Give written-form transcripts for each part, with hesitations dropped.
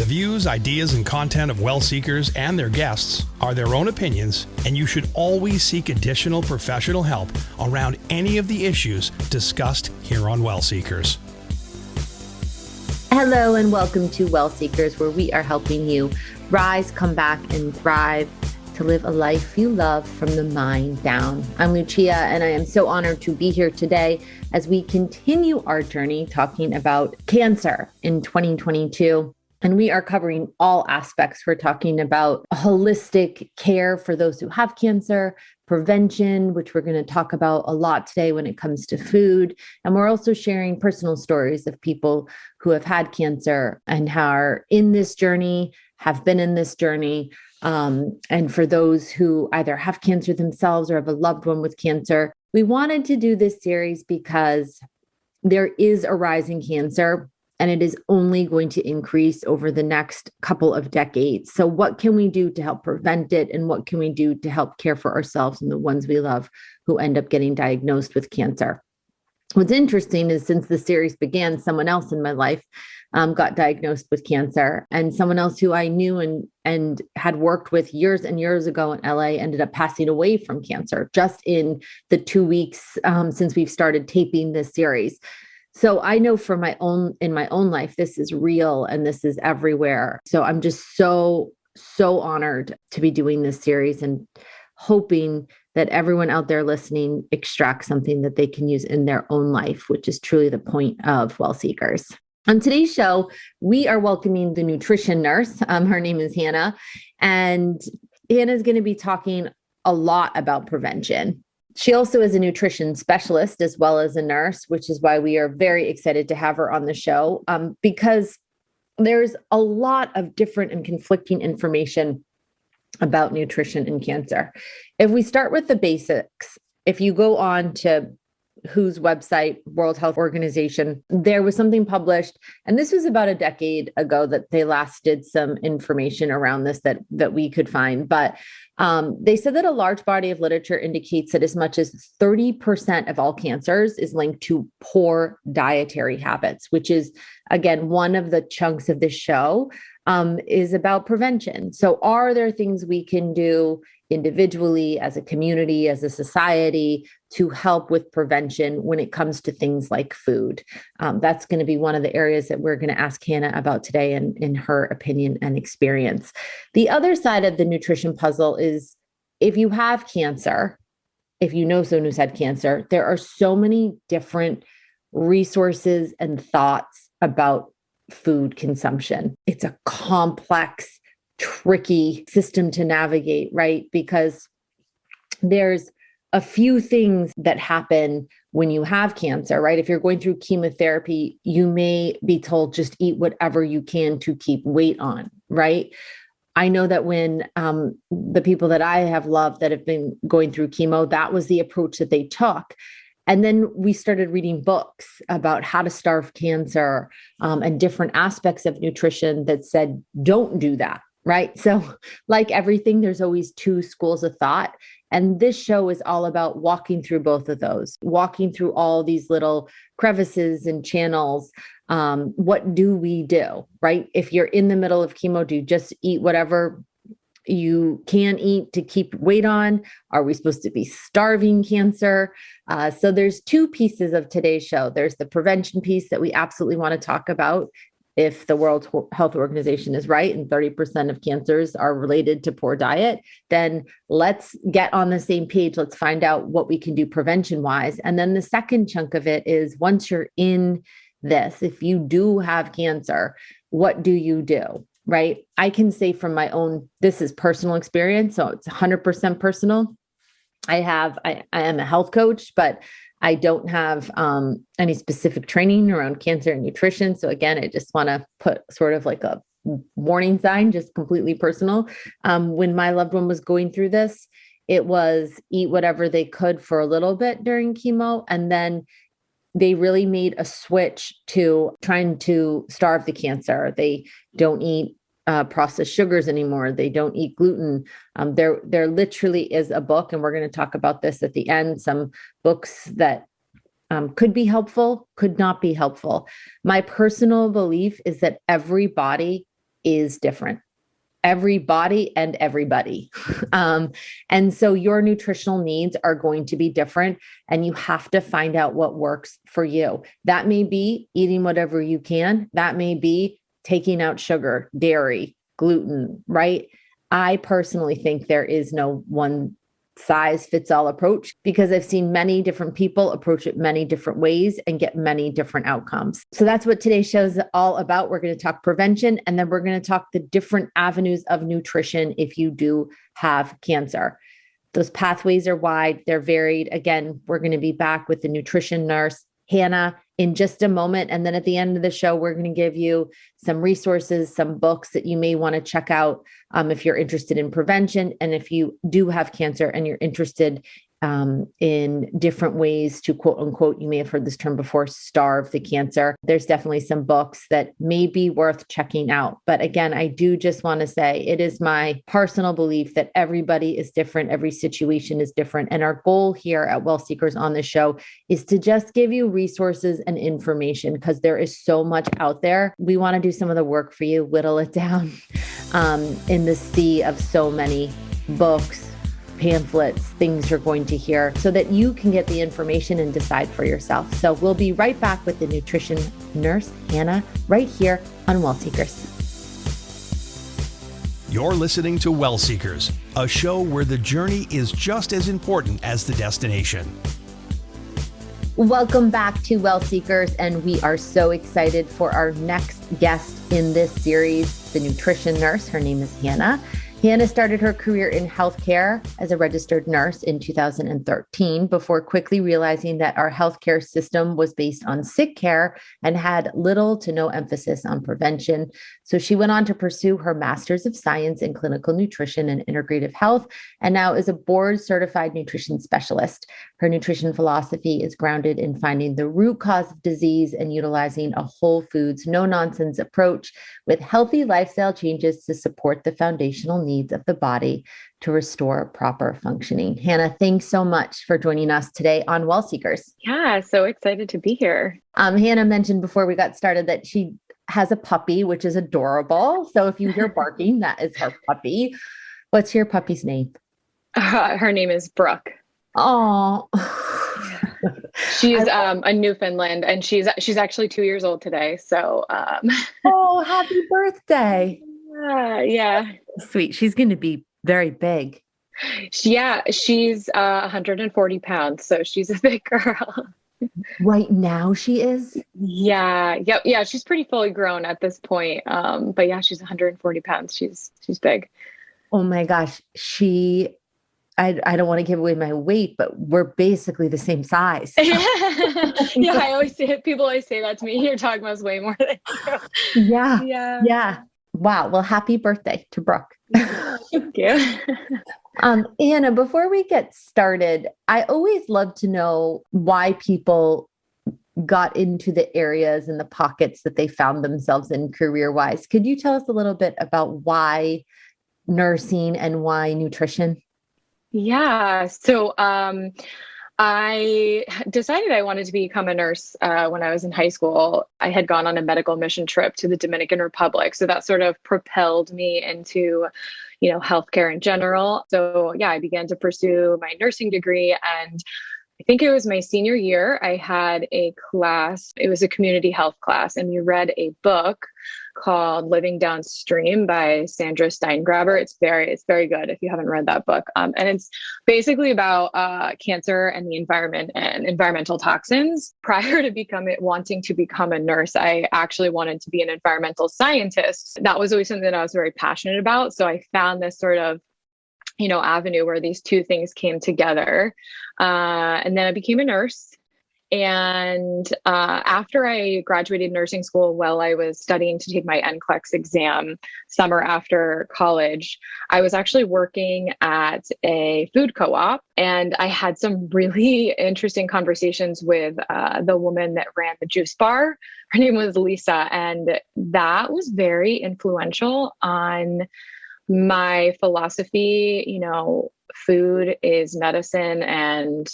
The views, ideas, and content of WellSeekers and their guests are their own opinions, and you should always seek additional professional help around any of the issues discussed here on WellSeekers. Hello and welcome to WellSeekers, where we are helping you rise, come back, and thrive to live a life you love from the mind down. I'm Lucia, and I am so honored to be here today as we continue our journey talking about cancer in 2022. And we are covering all aspects. We're talking about holistic care for those who have cancer, prevention, which we're going to talk about a lot today when it comes to food. And we're also sharing personal stories of people who have had cancer and are in this journey, have been in this journey. And for those who either have cancer themselves or have a loved one with cancer, we wanted to do this series because there is a rise in cancer, and it is only going to increase over the next couple of decades. So what can we do to help prevent it? And what can we do to help care for ourselves and the ones we love who end up getting diagnosed with cancer? What's interesting is since the series began, someone else in my life got diagnosed with cancer, and someone else who I knew and had worked with years and years ago in LA ended up passing away from cancer just in the 2 weeks since we've started taping this series. So I know in my own life, this is real and this is everywhere. So I'm just so honored to be doing this series and hoping that everyone out there listening extracts something that they can use in their own life, which is truly the point of WellSeekers. On today's show, we are welcoming the nutrition nurse. Her name is Hannah, and Hannah is going to be talking a lot about prevention. She also is a nutrition specialist as well as a nurse, which is why we are very excited to have her on the show, because there's a lot of different and conflicting information about nutrition and cancer. If we start with the basics, if you go on to WHO's website, World Health Organization, there was something published, and this was about a decade ago that they last did some information around this that we could find. But they said that a large body of literature indicates that as much as 30% of all cancers is linked to poor dietary habits, which is, again, one of the chunks of this show is about prevention. So are there things we can do individually, as a community, as a society, to help with prevention when it comes to things like food? That's going to be one of the areas that we're going to ask Hannah about today and in her opinion and experience. The other side of the nutrition puzzle is if you have cancer, if you know someone who's had cancer, there are so many different resources and thoughts about food consumption. It's a complex, tricky system to navigate, right? Because there's a few things that happen when you have cancer, right? If you're going through chemotherapy, you may be told just eat whatever you can to keep weight on, right? I know that when the people that I have loved that have been going through chemo, that was the approach that they took. And then we started reading books about how to starve cancer and different aspects of nutrition that said, don't do that, right? So like everything, there's always two schools of thought. And this show is all about walking through both of those, walking through all these little crevices and channels. What do we do, right? If you're in the middle of chemo, do you just eat whatever you can eat to keep weight on? Are we supposed to be starving cancer? So there's two pieces of today's show. There's the prevention piece that we absolutely want to talk about. If the World Health Organization is right and 30% of cancers are related to poor diet, then let's get on the same page. Let's find out what we can do prevention-wise. And then the second chunk of it is once you're in this, if you do have cancer, what do you do? Right? I can say from my own, this is personal experience, so it's 100% personal. I am a health coach, but I don't have any specific training around cancer and nutrition. So again, I just want to put sort of like a warning sign, just completely personal. When my loved one was going through this, it was eat whatever they could for a little bit during chemo, and then they really made a switch to trying to starve the cancer. They don't eat processed sugars anymore. They don't eat gluten. There literally is a book, and we're going to talk about this at the end, some books that could be helpful, could not be helpful. My personal belief is that every body is different. Every body and everybody. And so your nutritional needs are going to be different, and you have to find out what works for you. That may be eating whatever you can. That may be taking out sugar, dairy, gluten, right? I personally think there is no one size fits all approach, because I've seen many different people approach it many different ways and get many different outcomes. So that's what today's show is all about. We're going to talk prevention, and then we're going to talk the different avenues of nutrition if you do have cancer. Those pathways are wide, they're varied. Again, we're going to be back with the nutrition nurse, Hannah, in just a moment. And then at the end of the show, we're going to give you some resources, some books that you may want to check out if you're interested in prevention. And if you do have cancer and you're interested in different ways to, quote unquote, you may have heard this term before, starve the cancer. There's definitely some books that may be worth checking out. But again, I do just want to say it is my personal belief that everybody is different. Every situation is different. And our goal here at WellSeekers on the show is to just give you resources and information, because there is so much out there. We want to do some of the work for you, whittle it down in the sea of so many books, pamphlets, things you're going to hear, so that you can get the information and decide for yourself. So we'll be right back with the nutrition nurse, Hannah, right here on WellSeekers. You're listening to WellSeekers, a show where the journey is just as important as the destination. Welcome back to WellSeekers, and we are so excited for our next guest in this series, the nutrition nurse. Her name is Hannah. Hannah started her career in healthcare as a registered nurse in 2013 before quickly realizing that our healthcare system was based on sick care and had little to no emphasis on prevention. So she went on to pursue her Master's of Science in Clinical Nutrition and Integrative Health, and now is a board-certified nutrition specialist. Her nutrition philosophy is grounded in finding the root cause of disease and utilizing a whole foods, no-nonsense approach with healthy lifestyle changes to support the foundational needs of the body to restore proper functioning. Hannah, thanks so much for joining us today on WellSeekers. Yeah, so excited to be here. Hannah mentioned before we got started that she has a puppy, which is adorable. So if you hear barking, that is her puppy. What's your puppy's name? Her name is Brooke. Oh, She's a Newfoundland, and she's actually 2 years old today. So, oh, happy birthday! Yeah, Sweet. She's going to be very big. She's 140 pounds, so she's a big girl. Right now, she is. Yeah. She's pretty fully grown at this point. But yeah, she's 140 pounds. She's big. Oh my gosh, I don't want to give away my weight, but we're basically the same size. Yeah, people always say that to me. Your dog must weigh more than you. Yeah. Wow. Well, happy birthday to Brooke. Thank you. Anna, before we get started, I always love to know why people got into the areas and the pockets that they found themselves in career-wise. Could you tell us a little bit about why nursing and why nutrition? Yeah. So I decided I wanted to become a nurse when I was in high school. I had gone on a medical mission trip to the Dominican Republic. So that sort of propelled me into, healthcare in general. So yeah, I began to pursue my nursing degree. And I think it was my senior year, I had a class. It was a community health class. And we read a book called Living Downstream by Sandra Steingraber. It's very good if you haven't read that book. And it's basically about cancer and the environment and environmental toxins. Prior to wanting to become a nurse, I actually wanted to be an environmental scientist. That was always something that I was very passionate about. So I found this sort of avenue where these two things came together. And then I became a nurse. And after I graduated nursing school, while I was studying to take my NCLEX exam summer after college, I was actually working at a food co-op. And I had some really interesting conversations with the woman that ran the juice bar. Her name was Lisa. And that was very influential on my philosophy. Food is medicine, and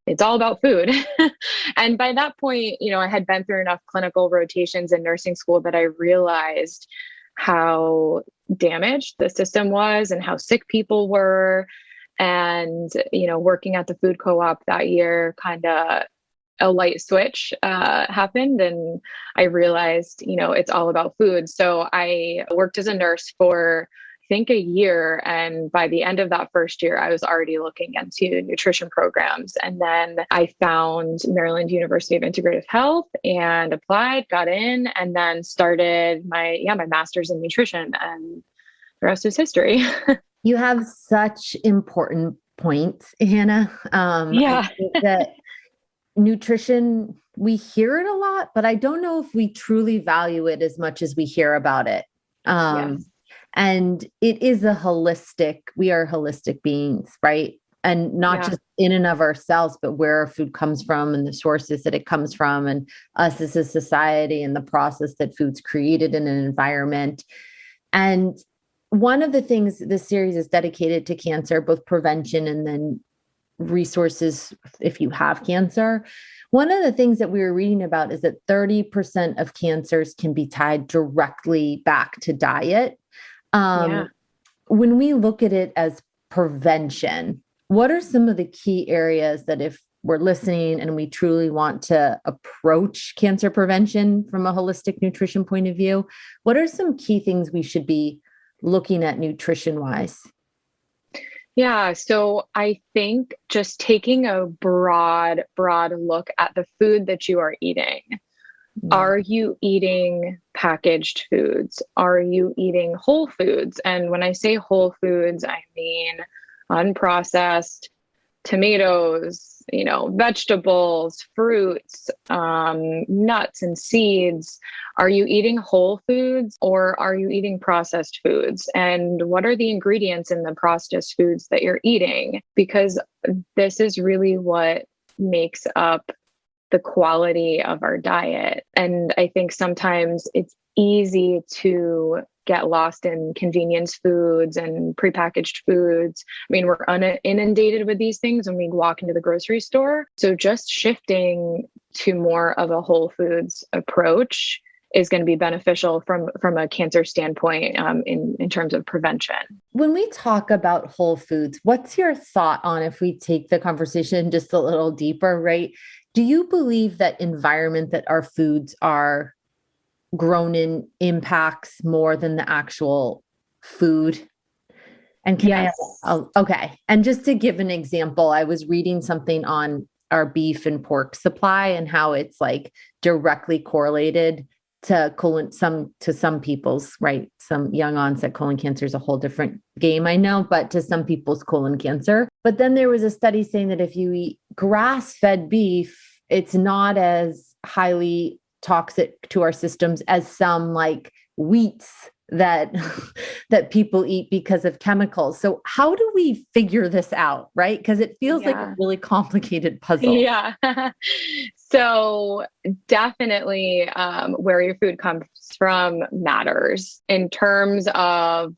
it's all about food. And by that point, I had been through enough clinical rotations in nursing school that I realized how damaged the system was and how sick people were. And, working at the food co-op that year, kind of a light switch happened, and I realized, it's all about food. So I worked as a nurse for, I think, a year. And by the end of that first year, I was already looking into nutrition programs. And then I found Maryland University of Integrative Health and applied, got in, and then started my master's in nutrition. And the rest is history. You have such important points, Hannah. Yeah. I think that nutrition, we hear it a lot, but I don't know if we truly value it as much as we hear about it. Yes. And it is we are holistic beings, right? And not just in and of ourselves, but where our food comes from and the sources that it comes from, and us as a society and the process that food's created in an environment. And one of the things this series is dedicated to cancer, both prevention and then resources if you have cancer. One of the things that we were reading about is that 30% of cancers can be tied directly back to diet. When we look at it as prevention, what are some of the key areas that, if we're listening and we truly want to approach cancer prevention from a holistic nutrition point of view, what are some key things we should be looking at nutrition-wise? Yeah. So I think just taking a broad look at the food that you are eating. Are you eating packaged foods? Are you eating whole foods? And when I say whole foods, I mean unprocessed tomatoes, vegetables, fruits, nuts and seeds. Are you eating whole foods or are you eating processed foods? And what are the ingredients in the processed foods that you're eating? Because this is really what makes up the quality of our diet. And I think sometimes it's easy to get lost in convenience foods and prepackaged foods. I mean, we're inundated with these things when we walk into the grocery store. So just shifting to more of a whole foods approach is going to be beneficial from a cancer standpoint in terms of prevention. When we talk about whole foods, what's your thought on, if we take the conversation just a little deeper, right? Do you believe that environment that our foods are grown in impacts more than the actual food? And okay. And just to give an example, I was reading something on our beef and pork supply and how it's like directly correlated to some people's, right? Some young onset colon cancer is a whole different game, I know, but to some people's colon cancer. But then there was a study saying that if you eat grass-fed beef, it's not as highly toxic to our systems as some like wheats that people eat because of chemicals. So how do we figure this out, right? Because it feels like a really complicated puzzle. Yeah. So definitely where your food comes from matters. In terms of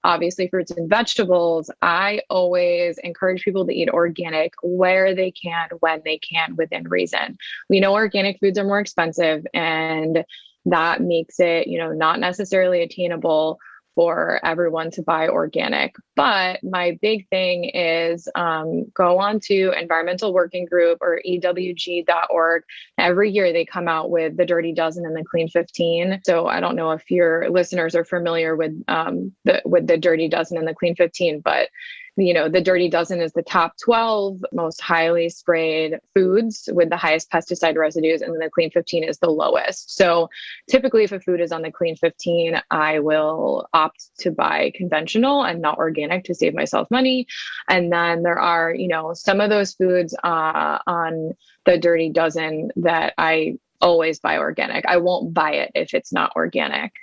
obviously fruits and vegetables, I always encourage people to eat organic where they can, when they can, within reason. We know organic foods are more expensive, and that makes it, not necessarily attainable for everyone to buy organic. But my big thing is go on to Environmental Working Group or EWG.org. Every year they come out with the Dirty Dozen and the Clean 15. So I don't know if your listeners are familiar with the Dirty Dozen and the Clean 15, but the Dirty Dozen is the top 12 most highly sprayed foods with the highest pesticide residues, and then the Clean 15 is the lowest. So typically if a food is on the Clean 15, I will opt to buy conventional and not organic to save myself money. And then there are, some of those foods on the Dirty Dozen that I always buy organic. I won't buy it if it's not organic.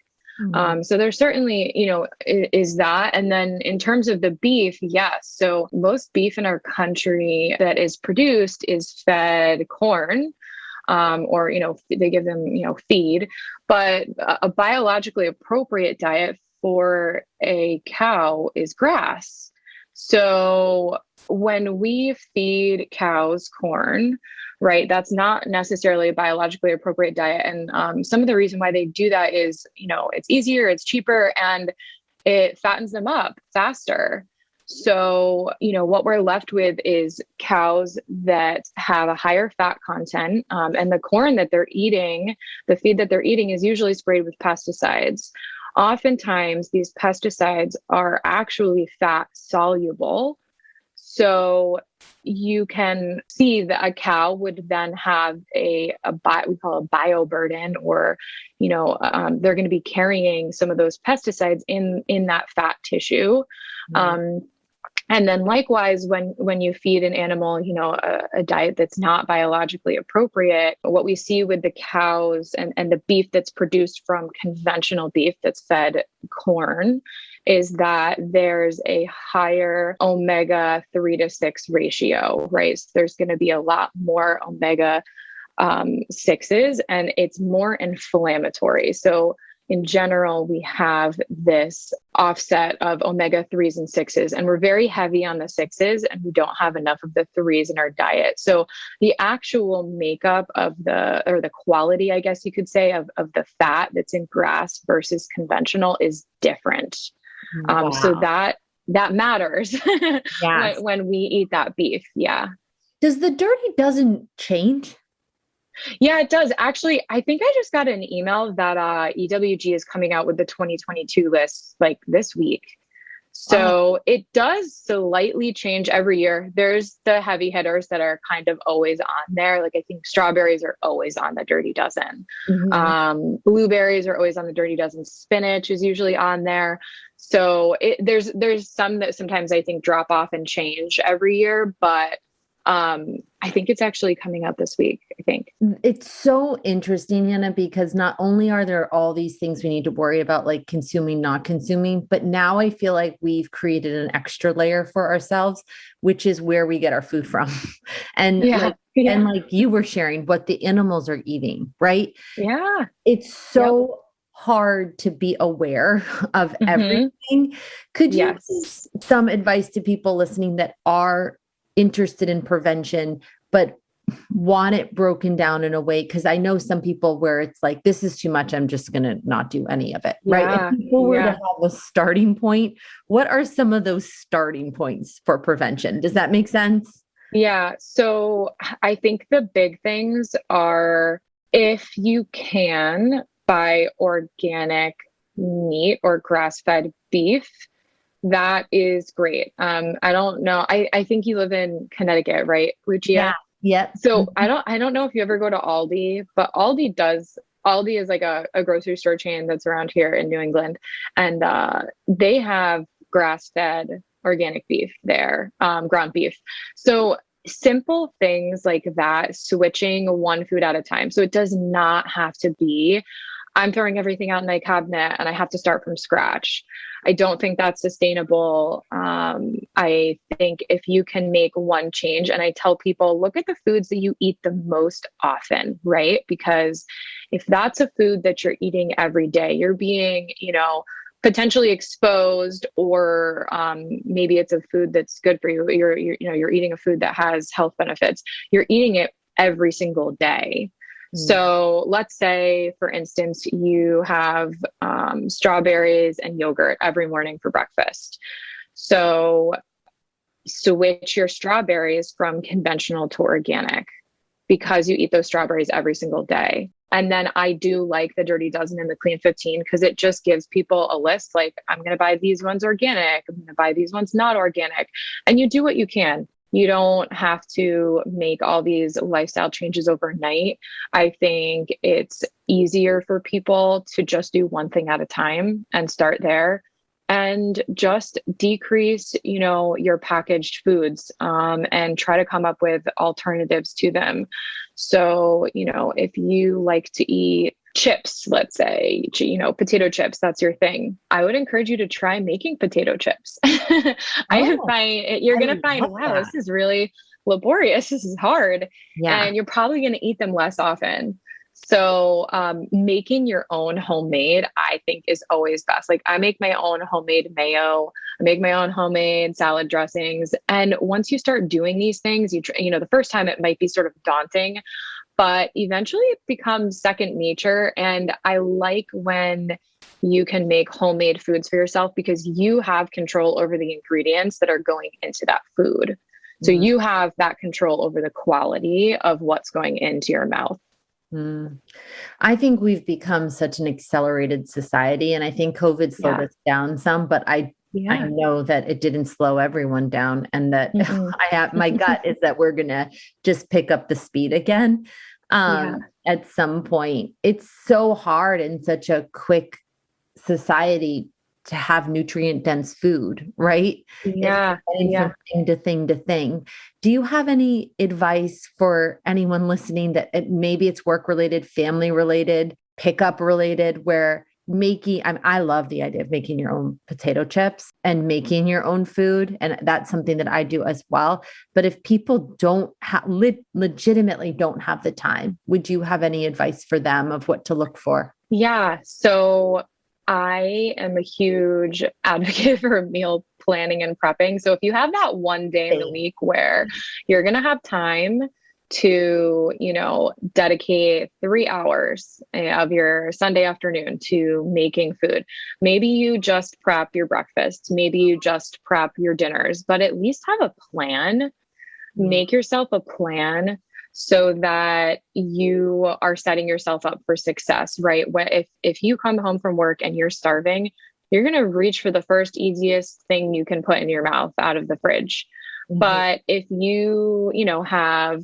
So there's certainly, is that. And then in terms of the beef, yes. So most beef in our country that is produced is fed corn, or, they give them, feed, but a biologically appropriate diet for a cow is grass. So when we feed cows corn, right, that's not necessarily a biologically appropriate diet. And some of the reason why they do that is, it's easier, it's cheaper, and it fattens them up faster. So, what we're left with is cows that have a higher fat content, and the corn that they're eating, the feed that they're eating is usually sprayed with pesticides. Oftentimes, these pesticides are actually fat soluble. So you can see that a cow would then have we call a bioburden, or, they're going to be carrying some of those pesticides in that fat tissue. And then likewise, when you feed an animal, a diet that's not biologically appropriate, what we see with the cows and the beef that's produced from conventional beef that's fed corn is that there's a higher omega 3 to 6 ratio, right? So there's going to be a lot more omega 6s, and it's more inflammatory. So in general, we have this offset of omega 3s and 6s, and we're very heavy on the 6s, and we don't have enough of the 3s in our diet. So the actual makeup of the quality, I guess you could say, of the fat that's in grass versus conventional is different. Wow. So that matters Yes. when we eat that beef. Yeah. Does the dirty dozen change? Yeah, it does. Actually, I think I just got an email that EWG is coming out with the 2022 list like this week. So it does slightly change every year. There's the heavy hitters that are kind of always on there. Like I think strawberries are always on the dirty dozen. Mm-hmm. Blueberries are always on the dirty dozen. Spinach is usually on there. So there's some that sometimes I think drop off and change every year, but I think it's actually coming out this week, I think. It's so interesting, Hannah, because not only are there all these things we need to worry about, like consuming, not consuming, but now I feel like we've created an extra layer for ourselves, which is where we get our food from. And and like you were sharing what the animals are eating, right? Yeah. It's so hard to be aware of everything. Could you give some advice to people listening that are interested in prevention, but want it broken down in a way? Because I know some people where it's like, this is too much, I'm just going to not do any of it. Right. If people were to have a starting point, what are some of those starting points for prevention? Does that make sense? Yeah. So I think the big things are, if you can buy organic meat or grass-fed beef, that is great. I don't know. I think you live in Connecticut, right, Lucia? Yeah. Yep. So I don't know if you ever go to Aldi, but Aldi is like a grocery store chain that's around here in New England. And they have grass-fed organic beef there, ground beef. So simple things like that, switching one food at a time. So it does not have to be, I'm throwing everything out in my cabinet and I have to start from scratch. I don't think that's sustainable. I think if you can make one change, and I tell people, look at the foods that you eat the most often, right? Because if that's a food that you're eating every day, you're being, potentially exposed, or maybe it's a food that's good for you. You're eating a food that has health benefits. You're eating it every single day. So let's say, for instance, you have strawberries and yogurt every morning for breakfast. So switch your strawberries from conventional to organic because you eat those strawberries every single day. And then I do like the Dirty Dozen and the Clean 15 because it just gives people a list, like, I'm going to buy these ones organic, I'm going to buy these ones not organic. And you do what you can. You don't have to make all these lifestyle changes overnight. I think it's easier for people to just do one thing at a time and start there, and just decrease, your packaged foods, and try to come up with alternatives to them. So, if you like to eat chips, let's say, potato chips, that's your thing, I would encourage you to try making potato chips. You're going to find, wow, this is really laborious. This is hard. Yeah. And you're probably going to eat them less often. So making your own homemade, I think, is always best. Like I make my own homemade mayo, I make my own homemade salad dressings. And once you start doing these things, the first time it might be sort of daunting, but eventually it becomes second nature. And I like when you can make homemade foods for yourself because you have control over the ingredients that are going into that food. So you have that control over the quality of what's going into your mouth. I think we've become such an accelerated society, and I think COVID slowed us down some, but I know that it didn't slow everyone down, and that my gut is that we're going to just pick up the speed again. At some point. It's so hard in such a quick society to have nutrient dense food, right? Yeah. From thing to thing to thing. Do you have any advice for anyone listening that maybe it's work related, family related, pickup related, where I love the idea of making your own potato chips and making your own food. And that's something that I do as well. But if people legitimately don't have the time, would you have any advice for them of what to look for? Yeah. So I am a huge advocate for meal planning and prepping. So if you have that one day in the week where you're going to have time to, dedicate 3 hours of your Sunday afternoon to making food, maybe you just prep your breakfast, maybe you just prep your dinners, but at least have a plan. Make yourself a plan so that you are setting yourself up for success, right? If you come home from work and you're starving, you're going to reach for the first easiest thing you can put in your mouth out of the fridge. But if you, have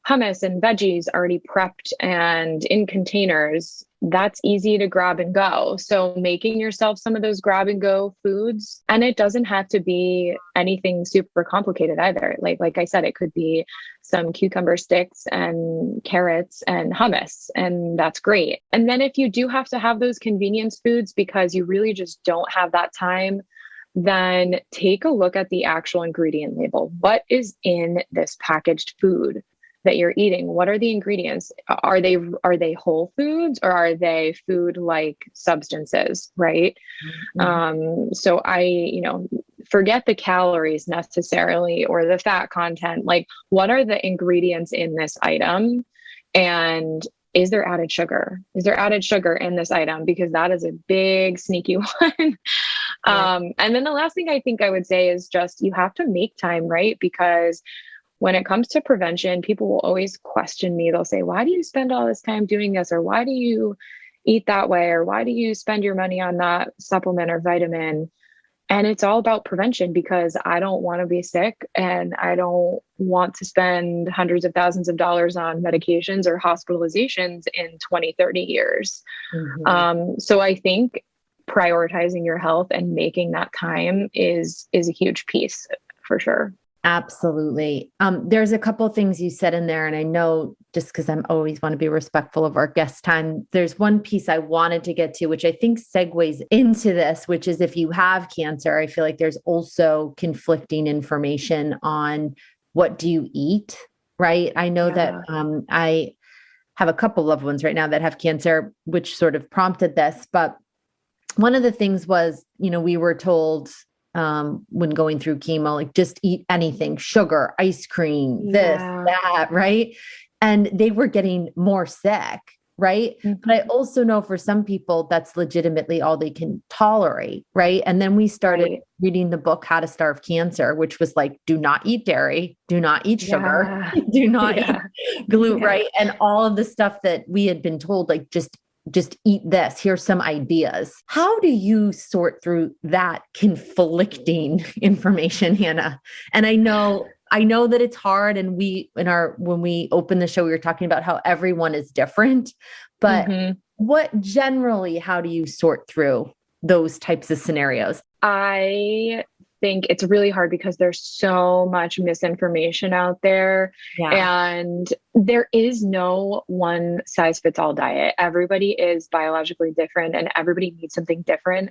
hummus and veggies already prepped and in containers, that's easy to grab and go. So making yourself some of those grab and go foods, and it doesn't have to be anything super complicated either. Like I said, it could be some cucumber sticks and carrots and hummus, and that's great. And then if you do have to have those convenience foods because you really just don't have that time, then take a look at the actual ingredient label. What is in this packaged food that you're eating? What are the ingredients? Are they whole foods or are they food like substances, right? So forget the calories necessarily or the fat content. Like, what are the ingredients in this item? And is there added sugar? Is there added sugar in this item? Because that is a big sneaky one. And then the last thing I think I would say is just, you have to make time, right? Because when it comes to prevention, people will always question me. They'll say, why do you spend all this time doing this? Or why do you eat that way? Or why do you spend your money on that supplement or vitamin? And it's all about prevention, because I don't want to be sick and I don't want to spend hundreds of thousands of dollars on medications or hospitalizations in 20, 30 years. So I think prioritizing your health and making that time is a huge piece for sure. Absolutely. There's a couple of things you said in there, and I know just because I'm always want to be respectful of our guest time, there's one piece I wanted to get to, which I think segues into this, which is if you have cancer, I feel like there's also conflicting information on what do you eat, right? I know that I have a couple loved ones right now that have cancer, which sort of prompted this. But one of the things was, we were told when going through chemo, like just eat anything, sugar, ice cream, this, that, right? And they were getting more sick, right? But I also know for some people that's legitimately all they can tolerate, right? And then we started reading the book, How to Starve Cancer, which was like, do not eat dairy, do not eat sugar, do not eat gluten, right? And all of the stuff that we had been told, like just eat this. Here's some ideas. How do you sort through that conflicting information, Hannah? And I know that it's hard. And when we opened the show, we were talking about how everyone is different, but how do you sort through those types of scenarios? I think it's really hard because there's so much misinformation out there, and there is no one size fits all diet. Everybody is biologically different and everybody needs something different.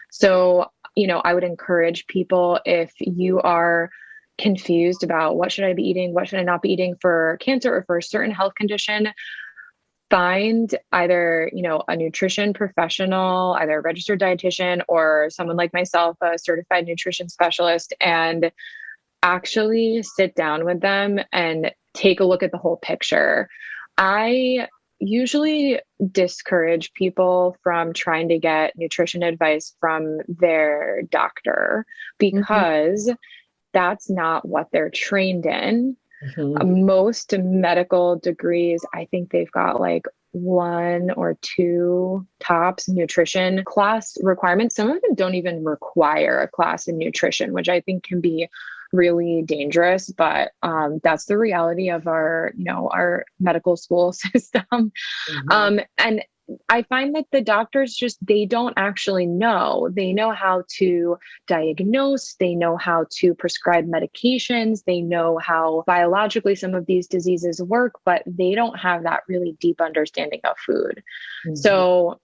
So, I would encourage people, if you are confused about what should I be eating, what should I not be eating for cancer or for a certain health condition, find either, a nutrition professional, either a registered dietitian or someone like myself, a certified nutrition specialist, and actually sit down with them and take a look at the whole picture. I usually discourage people from trying to get nutrition advice from their doctor because that's not what they're trained in. Most medical degrees, I think they've got like 1 or 2 tops nutrition class requirements. Some of them don't even require a class in nutrition, which I think can be really dangerous, but that's the reality of our medical school system. And I find that the doctors they don't actually know. They know how to diagnose, they know how to prescribe medications, they know how biologically some of these diseases work, but they don't have that really deep understanding of food. So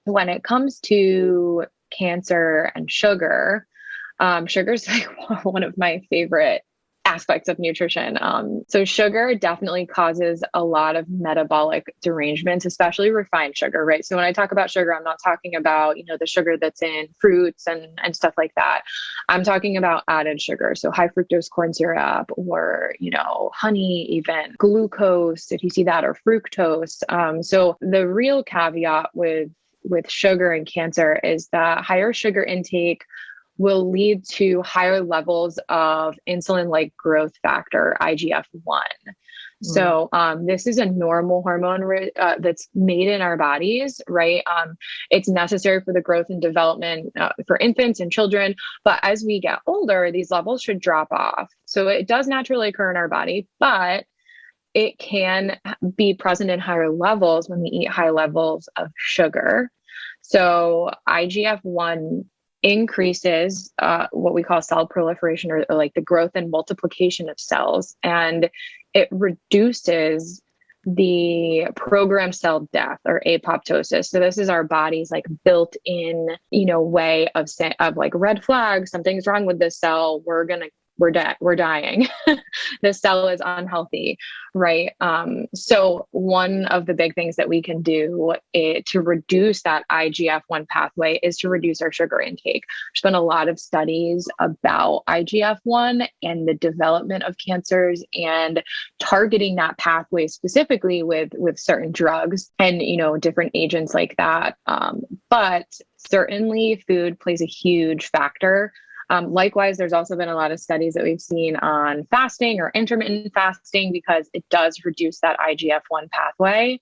when it comes to cancer and sugar, sugar is like one of my favorite aspects of nutrition. So sugar definitely causes a lot of metabolic derangements, especially refined sugar, right? So when I talk about sugar, I'm not talking about, the sugar that's in fruits and stuff like that. I'm talking about added sugar. So high fructose corn syrup or, honey, even glucose, if you see that, or fructose. So the real caveat with sugar and cancer is that higher sugar intake will lead to higher levels of insulin-like growth factor, IGF-1. So this is a normal hormone that's made in our bodies, right? It's necessary for the growth and development for infants and children. But as we get older, these levels should drop off. So it does naturally occur in our body, but it can be present in higher levels when we eat high levels of sugar. So IGF-1 increases what we call cell proliferation, or like the growth and multiplication of cells, and it reduces the programmed cell death or apoptosis. So this is our body's like built-in, way of like red flag, something's wrong with this cell. We're dying. The cell is unhealthy, right? So one of the big things that we can do to reduce that IGF-1 pathway is to reduce our sugar intake. There's been a lot of studies about IGF-1 and the development of cancers and targeting that pathway specifically with certain drugs and, different agents like that. But certainly food plays a huge factor. Likewise, there's also been a lot of studies that we've seen on fasting or intermittent fasting because it does reduce that IGF-1 pathway.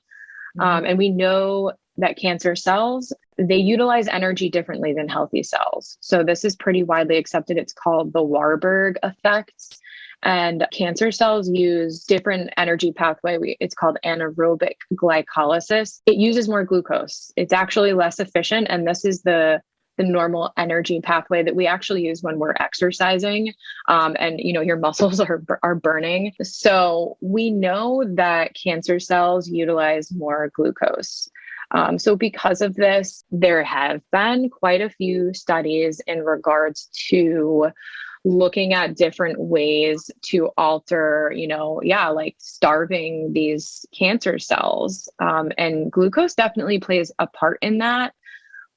And we know that cancer cells, they utilize energy differently than healthy cells. So this is pretty widely accepted. It's called the Warburg effect. And cancer cells use different energy pathway. It's called anaerobic glycolysis. It uses more glucose. It's actually less efficient. And this is the normal energy pathway that we actually use when we're exercising, and your muscles are burning. So we know that cancer cells utilize more glucose. So because of this, there have been quite a few studies in regards to looking at different ways to alter, like starving these cancer cells. And glucose definitely plays a part in that.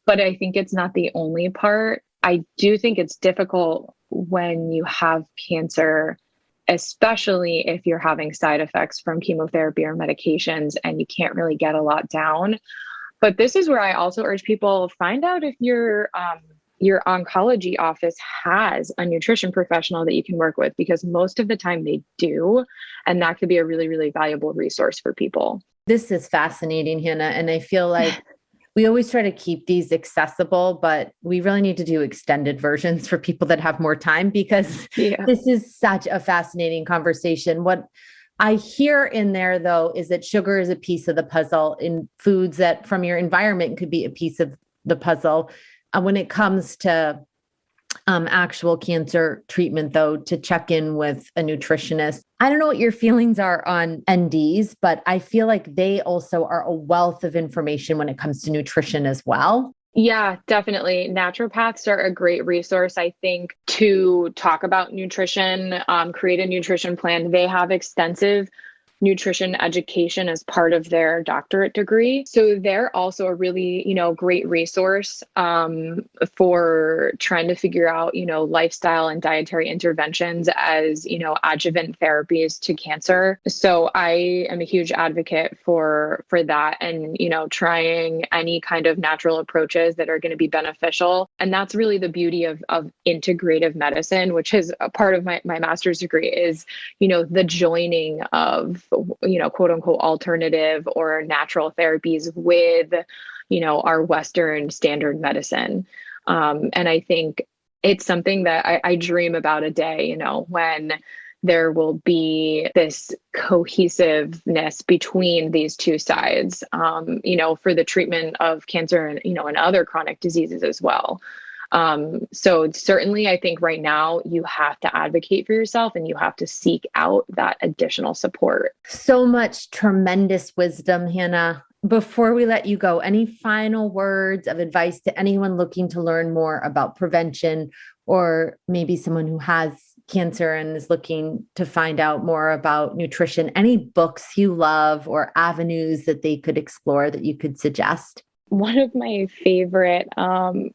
But I think it's not the only part. I do think it's difficult when you have cancer, especially if you're having side effects from chemotherapy or medications and you can't really get a lot down. But this is where I also urge people, find out if your oncology office has a nutrition professional that you can work with, because most of the time they do. And that could be a really, really valuable resource for people. This is fascinating, Hannah. And I feel like we always try to keep these accessible, but we really need to do extended versions for people that have more time, because this is such a fascinating conversation. What I hear in there, though, is that sugar is a piece of the puzzle in foods that from your environment could be a piece of the puzzle. When it comes to actual cancer treatment, though, to check in with a nutritionist. I don't know what your feelings are on NDs, but I feel like they also are a wealth of information when it comes to nutrition as well. Yeah, definitely. Naturopaths are a great resource, I think, to talk about nutrition, create a nutrition plan. They have extensive nutrition education as part of their doctorate degree. So they're also a really, great resource for trying to figure out, lifestyle and dietary interventions as, adjuvant therapies to cancer. So I am a huge advocate for that and, trying any kind of natural approaches that are going to be beneficial. And that's really the beauty of integrative medicine, which is a part of my master's degree is, the joining of, quote unquote, alternative or natural therapies with, our Western standard medicine. And I think it's something that I dream about a day, when there will be this cohesiveness between these two sides, for the treatment of cancer and, and other chronic diseases as well. So certainly I think right now you have to advocate for yourself and you have to seek out that additional support. So much tremendous wisdom, Hannah. Before we let you go, any final words of advice to anyone looking to learn more about prevention, or maybe someone who has cancer and is looking to find out more about nutrition? Any books you love or avenues that they could explore that you could suggest? One of my favorite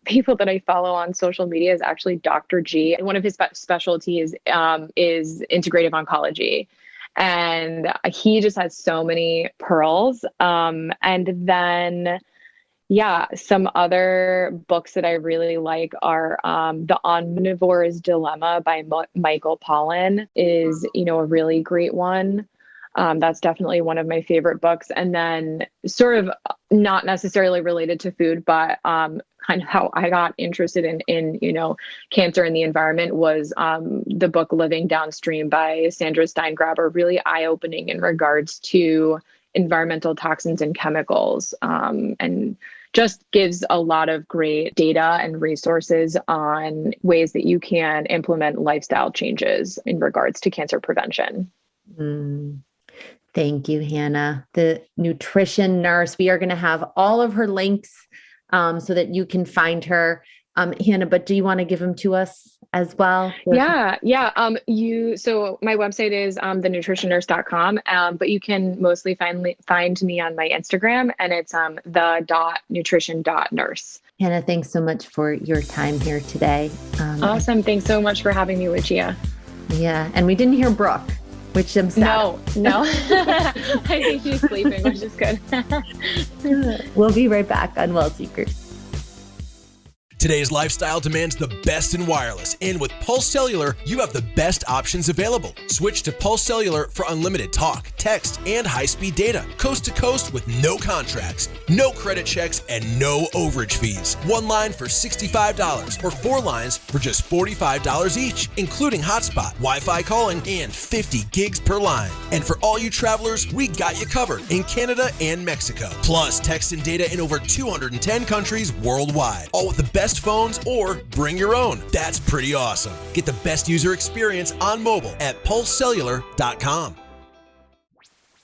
people that I follow on social media is actually Dr. G. And one of his specialties is integrative oncology. And he just has so many pearls. And then, some other books that I really like are The Omnivore's Dilemma by Michael Pollan is, a really great one. That's definitely one of my favorite books. And then sort of not necessarily related to food, but kind of how I got interested in cancer and the environment was the book Living Downstream by Sandra Steingraber, really eye-opening in regards to environmental toxins and chemicals, and just gives a lot of great data and resources on ways that you can implement lifestyle changes in regards to cancer prevention. Thank you, Hannah. The Nutrition Nurse. We are going to have all of her links so that you can find her. Hannah, but do you want to give them to us as well? Yeah. So my website is the.nutrition.nurse.com, but you can mostly find me on my Instagram, and it's the.nutrition.nurse. Hannah, thanks so much for your time here today. Awesome. Thanks so much for having me, Lucia. Yeah. And we didn't hear Brooke, which I'm sad. No. I think she's sleeping, which is good. We'll be right back on WellSeekers. Today's lifestyle demands the best in wireless, and with Pulse Cellular, you have the best options available. Switch to Pulse Cellular for unlimited talk, text, and high-speed data, coast to coast with no contracts, no credit checks, and no overage fees. One line for $65 or 4 lines for just $45 each, including hotspot, Wi-Fi calling, and 50 gigs per line. And for all you travelers, we got you covered in Canada and Mexico. Plus, text and data in over 210 countries worldwide, all with the best phones or bring your own. That's pretty awesome. Get the best user experience on mobile at pulsecellular.com.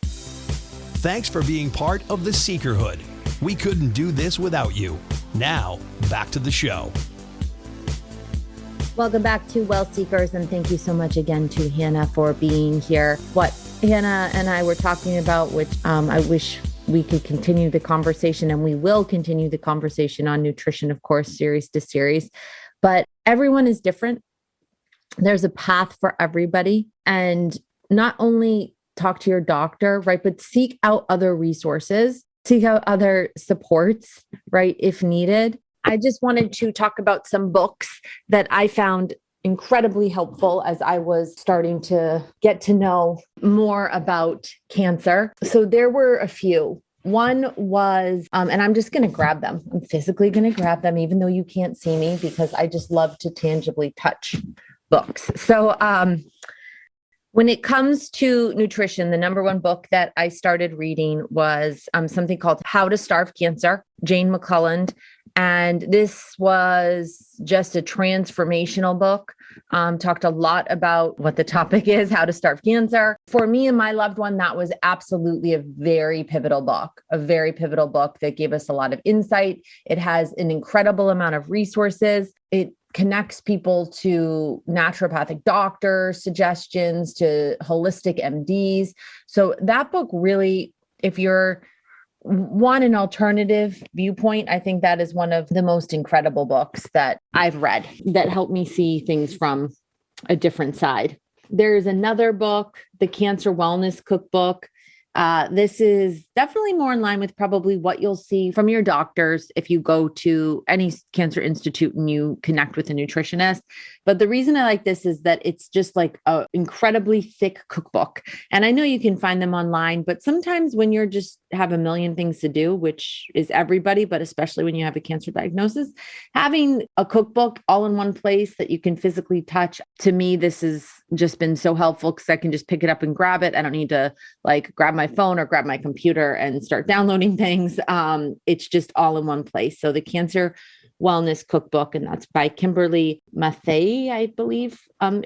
Thanks for being part of the Seekerhood. We couldn't do this without you. Now, back to the show. Welcome back to WellSeekers, and thank you so much again to Hannah for being here. What Hannah and I were talking about, which I wish we could continue the conversation, and we will continue the conversation on nutrition, of course, series to series, but everyone is different. There's a path for everybody, and not only talk to your doctor, right, but seek out other resources, seek out other supports, right, if needed. I just wanted to talk about some books that I found incredibly helpful as I was starting to get to know more about cancer. So there were a few. One was, and I'm just going to grab them. I'm physically going to grab them, even though you can't see me, because I just love to tangibly touch books. So when it comes to nutrition, the number one book that I started reading was something called How to Starve Cancer, Jane McCullough. And this was just a transformational book. Talked a lot about what the topic is, how to starve cancer. For me and my loved one, that was absolutely a very pivotal book that gave us a lot of insight. It has an incredible amount of resources. It connects people to naturopathic doctors, suggestions to holistic MDs. So that book really, if you're want an alternative viewpoint, I think that is one of the most incredible books that I've read that helped me see things from a different side. There's another book, The Cancer Wellness Cookbook. This is definitely more in line with probably what you'll see from your doctors if you go to any cancer institute and you connect with a nutritionist. But the reason I like this is that it's just like an incredibly thick cookbook. And I know you can find them online, but sometimes when you're just have a million things to do, which is everybody, but especially when you have a cancer diagnosis, having a cookbook all in one place that you can physically touch, to me, this has just been so helpful because I can just pick it up and grab it. I don't need to like grab my phone or grab my computer and start downloading things. It's just all in one place. So the Cancer Wellness Cookbook, and that's by Kimberly Mathey, I believe,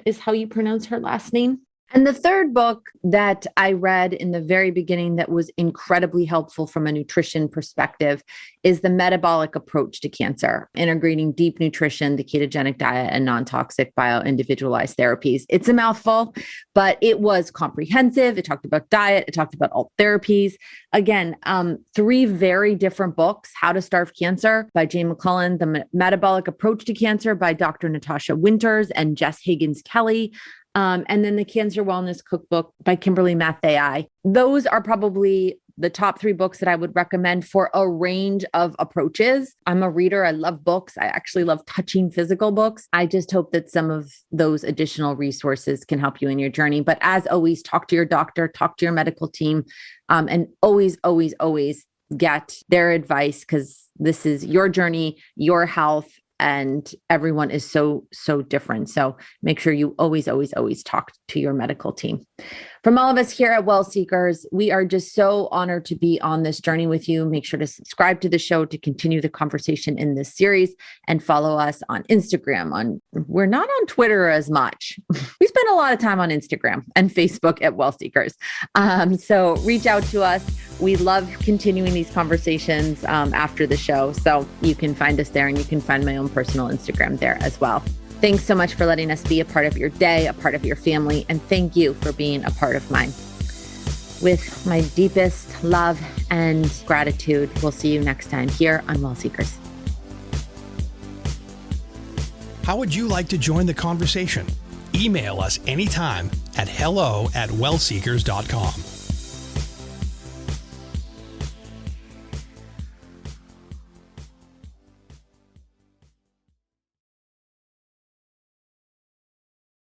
is how you pronounce her last name. And the third book that I read in the very beginning that was incredibly helpful from a nutrition perspective is The Metabolic Approach to Cancer, integrating deep nutrition, the ketogenic diet, and non-toxic bio-individualized therapies. It's a mouthful, but it was comprehensive. It talked about diet. It talked about alt therapies. Again, 3 very different books: How to Starve Cancer by Jane McClellan, The Metabolic Approach to Cancer by Dr. Natasha Winters and Jess Higgins-Kelly, and then the Cancer Wellness Cookbook by Kimberly Mathey. Those are probably the top 3 books that I would recommend for a range of approaches. I'm a reader. I love books. I actually love touching physical books. I just hope that some of those additional resources can help you in your journey. But as always, talk to your doctor, talk to your medical team, and always, always, always get their advice, because this is your journey, your health, and everyone is so, so different. So make sure you always, always, always talk to your medical team. From all of us here at WellSeekers, we are just so honored to be on this journey with you. Make sure to subscribe to the show to continue the conversation in this series, and follow us on Instagram. We're not on Twitter as much. We spend a lot of time on Instagram and Facebook at WellSeekers. So reach out to us. We love continuing these conversations after the show. So you can find us there, and you can find my own personal Instagram there as well. Thanks so much for letting us be a part of your day, a part of your family, and thank you for being a part of mine. With my deepest love and gratitude, we'll see you next time here on WellSeekers. How would you like to join the conversation? Email us anytime at hello@wellseekers.com.